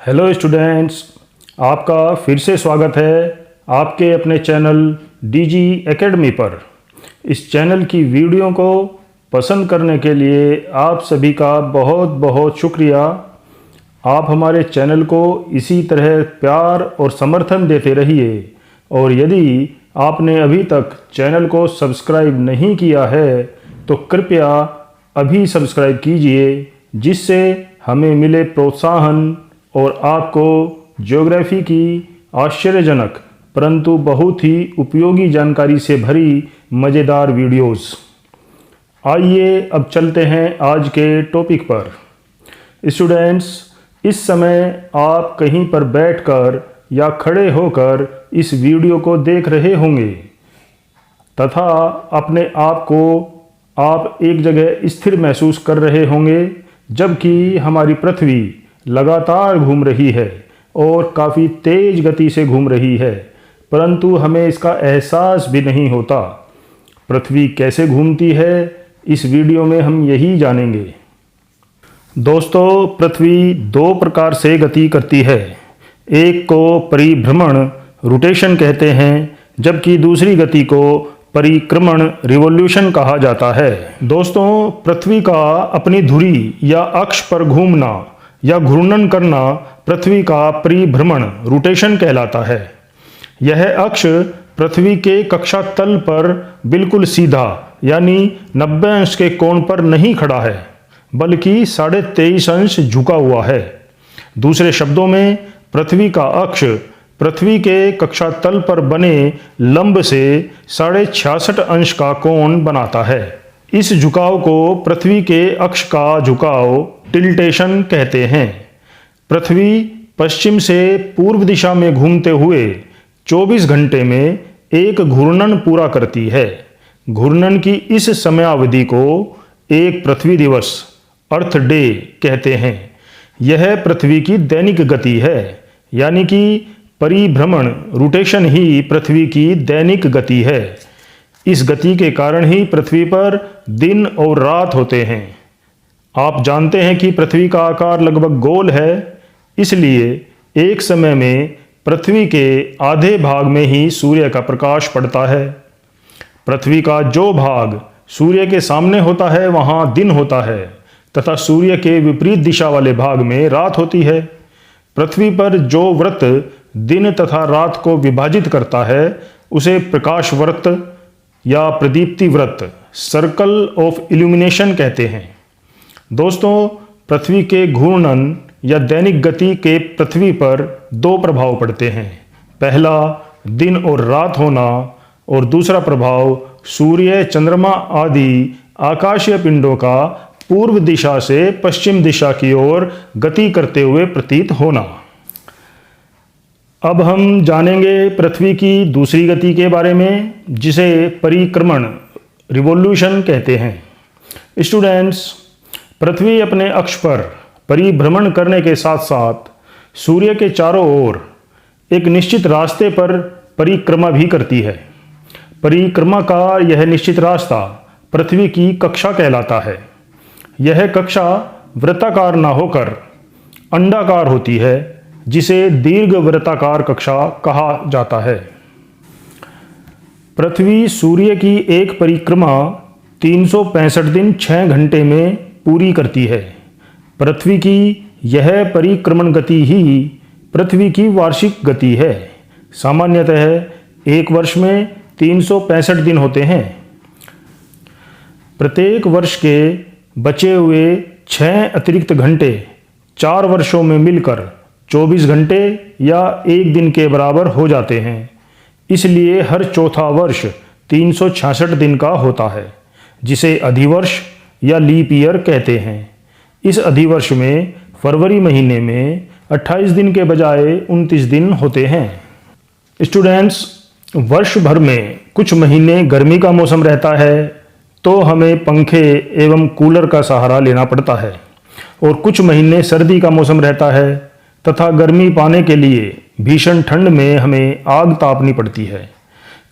Hello students, आपका फिर से स्वागत है आपके अपने चैनल डीजी एकेडमी पर। इस चैनल की वीडियो को पसंद करने के लिए आप सभी का बहुत बहुत शुक्रिया। आप हमारे चैनल को इसी तरह प्यार और समर्थन देते रहिए और यदि आपने अभी तक चैनल को सब्सक्राइब नहीं किया है तो कृपया अभी सब्सक्राइब कीजिए, जिससे हमें मिले प्रोत्साहन और आपको ज्योग्राफी की आश्चर्यजनक परंतु बहुत ही उपयोगी जानकारी से भरी मज़ेदार वीडियोस। आइए अब चलते हैं आज के टॉपिक पर। स्टूडेंट्स, इस समय आप कहीं पर बैठकर या खड़े होकर इस वीडियो को देख रहे होंगे तथा अपने आप को आप एक जगह स्थिर महसूस कर रहे होंगे, जबकि हमारी पृथ्वी लगातार घूम रही है और काफ़ी तेज गति से घूम रही है, परंतु हमें इसका एहसास भी नहीं होता। पृथ्वी कैसे घूमती है, इस वीडियो में हम यही जानेंगे। दोस्तों, पृथ्वी दो प्रकार से गति करती है। एक को परिभ्रमण रोटेशन कहते हैं, जबकि दूसरी गति को परिक्रमण रिवॉल्यूशन कहा जाता है। दोस्तों, पृथ्वी का अपनी धुरी या अक्ष पर घूमना या घूर्णन करना पृथ्वी का परिभ्रमण रोटेशन कहलाता है। यह अक्ष पृथ्वी के कक्षा तल पर बिल्कुल सीधा यानी 90 अंश के कोण पर नहीं खड़ा है, बल्कि 23.5 अंश झुका हुआ है। दूसरे शब्दों में, पृथ्वी का अक्ष पृथ्वी के कक्षा तल पर बने लंब से 66.5 अंश का कोण बनाता है। इस झुकाव को पृथ्वी के अक्ष का झुकाव टिल्टेशन कहते हैं। पृथ्वी पश्चिम से पूर्व दिशा में घूमते हुए 24 घंटे में एक घूर्णन पूरा करती है। घूर्णन की इस समयावधि को एक पृथ्वी दिवस अर्थ डे कहते हैं। यह पृथ्वी की दैनिक गति है, यानी कि परिभ्रमण रोटेशन ही पृथ्वी की दैनिक गति है। इस गति के कारण ही पृथ्वी पर दिन और रात होते हैं। आप जानते हैं कि पृथ्वी का आकार लगभग गोल है, इसलिए एक समय में पृथ्वी के आधे भाग में ही सूर्य का प्रकाश पड़ता है। पृथ्वी का जो भाग सूर्य के सामने होता है वहाँ दिन होता है तथा सूर्य के विपरीत दिशा वाले भाग में रात होती है। पृथ्वी पर जो वृत्त दिन तथा रात को विभाजित करता है उसे प्रकाश वृत्त या प्रदीप्ति वृत्त सर्कल ऑफ इल्यूमिनेशन कहते हैं। दोस्तों, पृथ्वी के घूर्णन या दैनिक गति के पृथ्वी पर दो प्रभाव पड़ते हैं। पहला दिन और रात होना और दूसरा प्रभाव सूर्य, चंद्रमा आदि आकाशीय पिंडों का पूर्व दिशा से पश्चिम दिशा की ओर गति करते हुए प्रतीत होना। अब हम जानेंगे पृथ्वी की दूसरी गति के बारे में, जिसे परिक्रमण रिवॉल्यूशन कहते हैं। स्टूडेंट्स, पृथ्वी अपने अक्ष पर परिभ्रमण करने के साथ साथ सूर्य के चारों ओर एक निश्चित रास्ते पर परिक्रमा भी करती है। परिक्रमा का यह निश्चित रास्ता पृथ्वी की कक्षा कहलाता है। यह कक्षा वृत्ताकार न होकर अंडाकार होती है, जिसे दीर्घ वृत्ताकार कक्षा कहा जाता है। पृथ्वी सूर्य की एक परिक्रमा 365 दिन 6 घंटे में पूरी करती है। पृथ्वी की यह परिक्रमण गति ही पृथ्वी की वार्षिक गति है। सामान्यतः एक वर्ष में 365 दिन होते हैं। प्रत्येक वर्ष के बचे हुए 6 अतिरिक्त घंटे 4 वर्षों में मिलकर 24 घंटे या एक दिन के बराबर हो जाते हैं। इसलिए हर चौथा वर्ष 366 दिन का होता है, जिसे अधिवर्ष या लीप ईयर कहते हैं। इस अधिवर्ष में फरवरी महीने में 28 दिन के बजाय 29 दिन होते हैं। स्टूडेंट्स, वर्ष भर में कुछ महीने गर्मी का मौसम रहता है तो हमें पंखे एवं कूलर का सहारा लेना पड़ता है, और कुछ महीने सर्दी का मौसम रहता है तथा गर्मी पाने के लिए भीषण ठंड में हमें आग तापनी पड़ती है।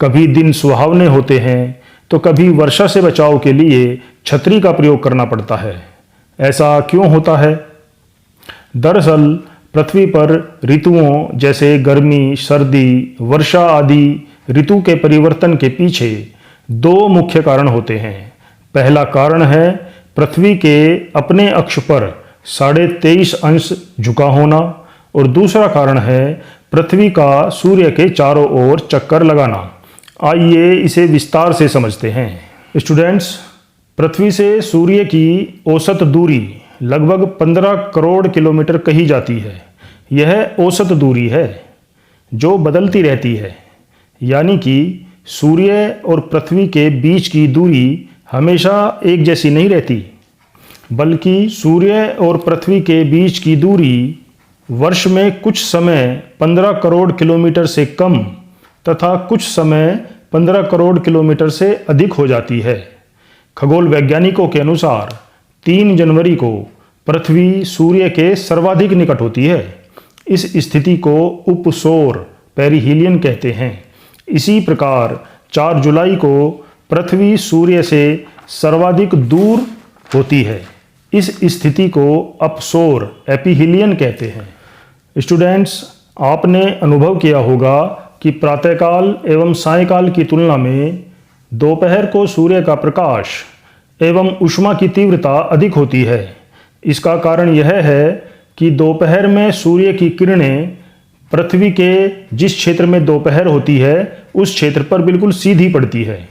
कभी दिन सुहावने होते हैं तो कभी वर्षा से बचाव के लिए छतरी का प्रयोग करना पड़ता है। ऐसा क्यों होता है? दरअसल पृथ्वी पर ऋतुओं जैसे गर्मी, सर्दी, वर्षा आदि ऋतु के परिवर्तन के पीछे दो मुख्य कारण होते हैं। पहला कारण है पृथ्वी के अपने अक्ष पर 23.5 अंश झुका होना और दूसरा कारण है पृथ्वी का सूर्य के चारों ओर चक्कर लगाना। आइए इसे विस्तार से समझते हैं। स्टूडेंट्स, पृथ्वी से सूर्य की औसत दूरी लगभग 15 करोड़ किलोमीटर कही जाती है। यह औसत दूरी है जो बदलती रहती है, यानी कि सूर्य और पृथ्वी के बीच की दूरी हमेशा एक जैसी नहीं रहती, बल्कि सूर्य और पृथ्वी के बीच की दूरी वर्ष में कुछ समय 15 करोड़ किलोमीटर से कम तथा कुछ समय 15 करोड़ किलोमीटर से अधिक हो जाती है। खगोल वैज्ञानिकों के अनुसार 3 जनवरी को पृथ्वी सूर्य के सर्वाधिक निकट होती है। इस स्थिति को उपसौर पेरिहीलियन कहते हैं। इसी प्रकार 4 जुलाई को पृथ्वी सूर्य से सर्वाधिक दूर होती है। इस स्थिति को अपसौर एपीहीलियन कहते हैं। स्टूडेंट्स, आपने अनुभव किया होगा कि प्रातःकाल एवं सायंकाल की तुलना में दोपहर को सूर्य का प्रकाश एवं ऊष्मा की तीव्रता अधिक होती है। इसका कारण यह है कि दोपहर में सूर्य की किरणें पृथ्वी के जिस क्षेत्र में दोपहर होती है उस क्षेत्र पर बिल्कुल सीधी पड़ती है,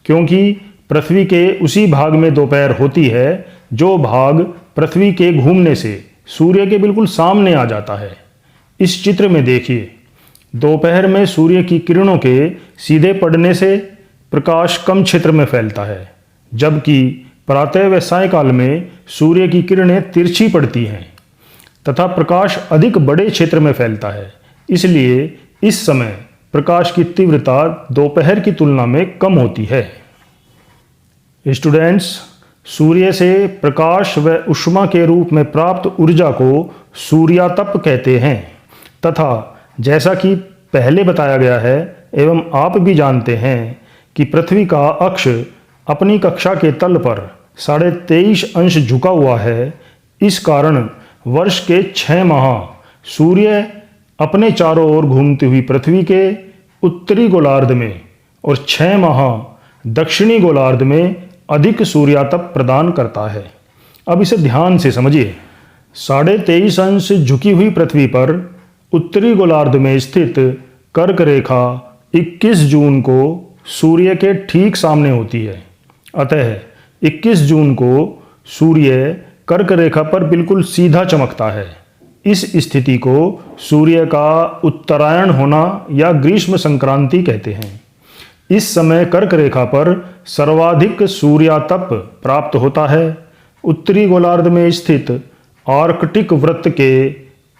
क्योंकि पृथ्वी के उसी भाग में दोपहर होती है जो भाग पृथ्वी के घूमने से सूर्य के बिल्कुल सामने आ जाता है। इस चित्र में देखिए, दोपहर में सूर्य की किरणों के सीधे पड़ने से प्रकाश कम क्षेत्र में फैलता है, जबकि प्रातः व सायंकाल में सूर्य की किरणें तिरछी पड़ती हैं तथा प्रकाश अधिक बड़े क्षेत्र में फैलता है। इसलिए इस समय प्रकाश की तीव्रता दोपहर की तुलना में कम होती है। स्टूडेंट्स, सूर्य से प्रकाश व ऊष्मा के रूप में प्राप्त ऊर्जा को सूर्यातप कहते हैं तथा जैसा कि पहले बताया गया है एवं आप भी जानते हैं कि पृथ्वी का अक्ष अपनी कक्षा के तल पर 23.5 अंश झुका हुआ है। इस कारण वर्ष के 6 माह सूर्य अपने चारों ओर घूमती हुई पृथ्वी के उत्तरी गोलार्ध में और 6 माह दक्षिणी गोलार्ध में अधिक सूर्यातप प्रदान करता है। अब इसे ध्यान से समझिए। 23.5 अंश झुकी हुई पृथ्वी पर उत्तरी गोलार्ध में स्थित कर्क रेखा 21 जून को सूर्य के ठीक सामने होती है। अतः 21 जून को सूर्य कर्क रेखा पर बिल्कुल सीधा चमकता है। इस स्थिति को सूर्य का उत्तरायण होना या ग्रीष्म संक्रांति कहते हैं। इस समय कर्क रेखा पर सर्वाधिक सूर्यातप प्राप्त होता है। उत्तरी गोलार्ध में स्थित आर्कटिक वृत्त के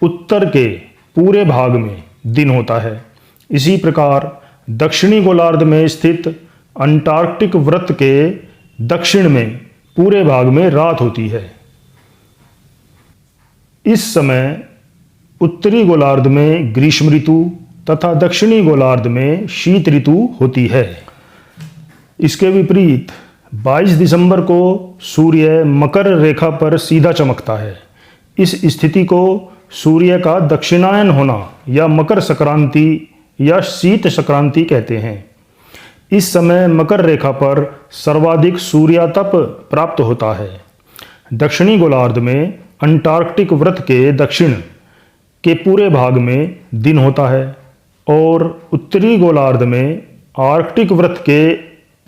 उत्तर के पूरे भाग में दिन होता है। इसी प्रकार दक्षिणी गोलार्ध में स्थित अंटार्कटिक वृत्त के दक्षिण में पूरे भाग में रात होती है। इस समय उत्तरी गोलार्ध में ग्रीष्म ऋतु तथा दक्षिणी गोलार्ध में शीत ऋतु होती है। इसके विपरीत 22 दिसंबर को सूर्य मकर रेखा पर सीधा चमकता है। इस स्थिति को सूर्य का दक्षिणायन होना या मकर संक्रांति या शीत संक्रांति कहते हैं। इस समय मकर रेखा पर सर्वाधिक सूर्यातप प्राप्त होता है। दक्षिणी गोलार्ध में अंटार्कटिक वृत्त के दक्षिण के पूरे भाग में दिन होता है और उत्तरी गोलार्ध में आर्कटिक वृत्त के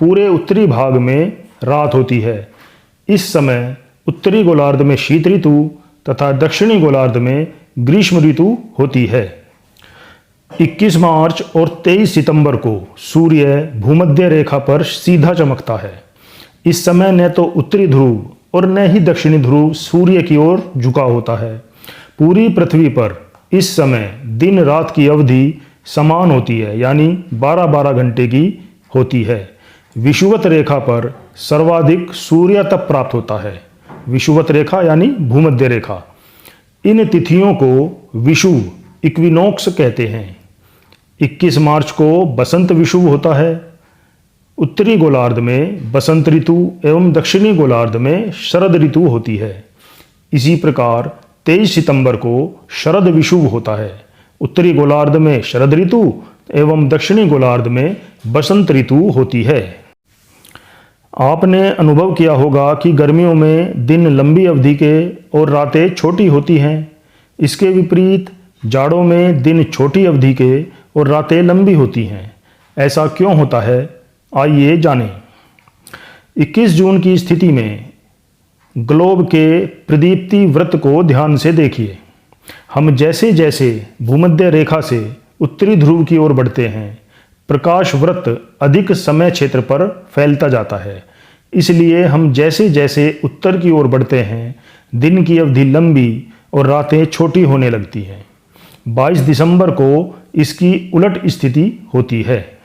पूरे उत्तरी भाग में रात होती है। इस समय उत्तरी गोलार्ध में शीत ऋतु तथा दक्षिणी गोलार्ध में ग्रीष्म ऋतु होती है। 21 मार्च और 23 सितंबर को सूर्य भूमध्य रेखा पर सीधा चमकता है। इस समय न तो उत्तरी ध्रुव और न ही दक्षिणी ध्रुव सूर्य की ओर झुका होता है। पूरी पृथ्वी पर इस समय दिन रात की अवधि समान होती है, यानी 12-12 घंटे की होती है। विषुवत रेखा पर सर्वाधिक सूर्यातप प्राप्त होता है। विषुवत रेखा यानी भूमध्य रेखा। इन तिथियों को विषुव इक्विनोक्स कहते हैं। 21 मार्च को बसंत विषुव होता है। उत्तरी गोलार्ध में बसंत ऋतु एवं दक्षिणी गोलार्ध में शरद ऋतु होती है। इसी प्रकार 23 सितंबर को शरद विषुव होता है। उत्तरी गोलार्ध में शरद ऋतु एवं दक्षिणी गोलार्ध में बसंत ऋतु होती है। आपने अनुभव किया होगा कि गर्मियों में दिन लंबी अवधि के और रातें छोटी होती हैं। इसके विपरीत जाड़ों में दिन छोटी अवधि के और रातें लंबी होती हैं। ऐसा क्यों होता है, आइए जानें। 21 जून की स्थिति में ग्लोब के प्रदीप्ति वृत्त को ध्यान से देखिए। हम जैसे जैसे भूमध्य रेखा से उत्तरी ध्रुव की ओर बढ़ते हैं, प्रकाश वृत्त अधिक समय क्षेत्र पर फैलता जाता है। इसलिए हम जैसे जैसे उत्तर की ओर बढ़ते हैं, दिन की अवधि लंबी और रातें छोटी होने लगती हैं। 22 दिसंबर को इसकी उलट स्थिति होती है।